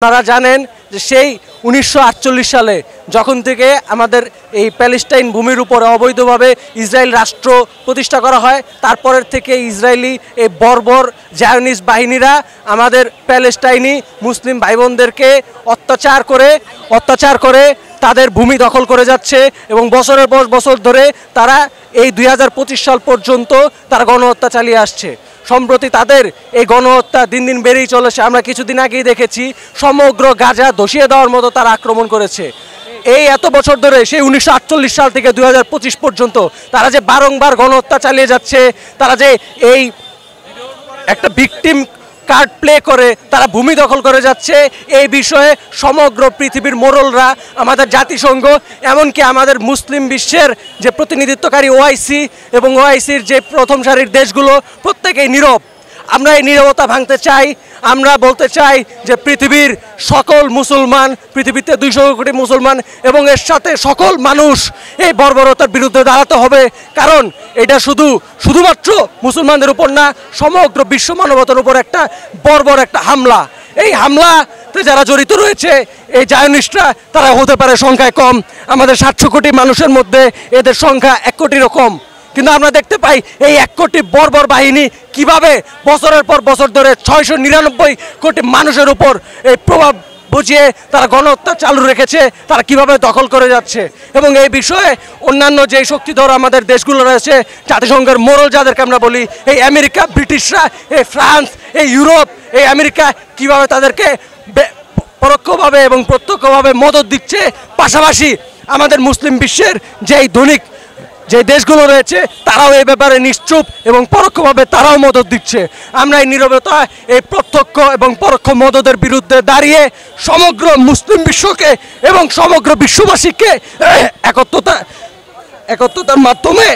আপনারা জানেন যে সেই 1948 সালে যখন থেকে আমাদের এই প্যালেস্টাইন ভূমির উপরে অবৈধভাবে ইসরায়েল রাষ্ট্র প্রতিষ্ঠা করা হয়, তারপরের থেকে ইসরায়েলি এই বর্বর জায়নিস্ট বাহিনীরা আমাদের প্যালেস্টাইনি মুসলিম ভাই বোনদেরকে অত্যাচার করে তাদের ভূমি দখল করে যাচ্ছে এবং বছরের পর বছর ধরে তারা এই 2025 সাল পর্যন্ত তারা গণহত্যা চালিয়ে আসছে। সম্প্রতি তাদের এই গণহত্যা দিন দিন বেড়েই চলেছে। আমরা কিছুদিন আগেই দেখেছি সমগ্র গাজা ধসিয়ে দেওয়ার মতো তারা আক্রমণ করেছে। এই এত বছর ধরে সেই 1948 সাল থেকে 2025 পর্যন্ত তারা যে বারংবার গণহত্যা চালিয়ে যাচ্ছে, তারা যে এই একটা ভিকটিম কার্ড প্লে করে তারা ভূমি দখল করে যাচ্ছে, এই বিষয়ে সমগ্র পৃথিবীর মোড়লরা, আমাদের জাতিসংঘ, এমনকি আমাদের মুসলিম বিশ্বের যে প্রতিনিধিত্বকারী ওআইসি এবং ওআইসির যে প্রথম সারির দেশগুলো প্রত্যেকেই নীরব। আমরা এই নীরবতা ভাঙতে চাই। আমরা বলতে চাই যে পৃথিবীর সকল মুসলমান, পৃথিবীতে 200 কোটি মুসলমান এবং এর সাথে সকল মানুষ এই বর্বরতার বিরুদ্ধে দাঁড়াতে হবে। কারণ এটা শুধুমাত্র মুসলমানদের উপর না, সমগ্র বিশ্ব মানবতার উপর একটা বর্বর একটা হামলা। এই হামলাতে যারা জড়িত রয়েছে এই জায়নিস্টরা, তারা হতে পারে সংখ্যায় কম, আমাদের 700 কোটি মানুষের মধ্যে এদের সংখ্যা 1 কোটিরও কম। কিন্তু আমরা দেখতে পাই এই 1 কোটি বর্বর বাহিনী কিভাবে বছরের পর বছর ধরে 699 কোটি মানুষের উপর এই প্রভাব বুঝিয়ে তারা গণহত্যা চালু রেখেছে, তারা কিভাবে দখল করে যাচ্ছে। এবং এই বিষয়ে অন্যান্য যে শক্তিধর আমাদের দেশগুলো রয়েছে, জাতিসংঘের মোড়ল যাদেরকে আমরা বলি, এই আমেরিকা, ব্রিটিশরা, এই ফ্রান্স, এই ইউরোপ, এই আমেরিকা কিভাবে তাদেরকে পরোক্ষভাবে এবং প্রত্যক্ষভাবে মদত দিচ্ছে। পাশাপাশি আমাদের মুসলিম বিশ্বের যেই ধনিক যে দেশগুলো রয়েছে তারাও এই ব্যাপারে নিশ্চুপ এবং পরোক্ষভাবে তারাও মদত দিচ্ছে। আমরা এই নীরবতা, এই প্রত্যক্ষ এবং পরোক্ষ মদতের বিরুদ্ধে দাঁড়িয়ে সমগ্র মুসলিম বিশ্বকে এবং সমগ্র বিশ্ববাসীকে একত্রতার মাধ্যমে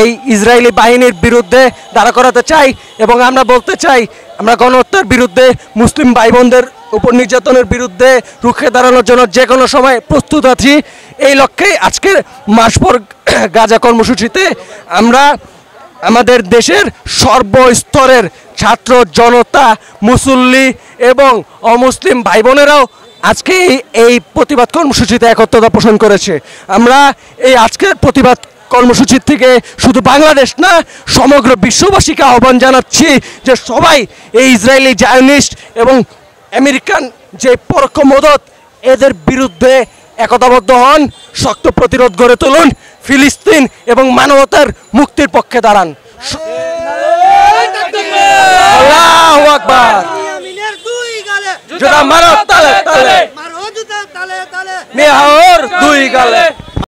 এই ইসরায়েলি বাহিনীর বিরুদ্ধে দাঁড়া করাতে চাই। এবং আমরা বলতে চাই, আমরা গণহত্যার বিরুদ্ধে, মুসলিম ভাই বোনদের উপর নির্যাতনের বিরুদ্ধে রুখে দাঁড়ানোর জন্য যে কোনো সময় প্রস্তুত আছি। এই লক্ষ্যেই আজকের মাসভর গাজা কর্মসূচিতে আমরা আমাদের দেশের সর্বস্তরের ছাত্র জনতা, মুসল্লি এবং অমুসলিম ভাই বোনেরাও আজকে এই প্রতিবাদ কর্মসূচিতে একত্রতা পোষণ করেছে। আমরা এই আজকের প্রতিবাদ কর্মসূচির থেকে শুধু বাংলাদেশ না, সমগ্র বিশ্ববাসীকে আহ্বান জানাচ্ছি যে সবাই এই ইসরায়েলি জায়নিস্ট এবং আমেরিকান যে পরোক্ষ মদত, এদের বিরুদ্ধে একতাবদ্ধ হন, শক্ত প্রতিরোধ গড়ে তুলুন, ফিলিস্তিন এবং মানবতার মুক্তির পক্ষে দাঁড়ান। আল্লাহু আকবার। জোড়া মারো তালে তালে, মেহাওর দুই গালে।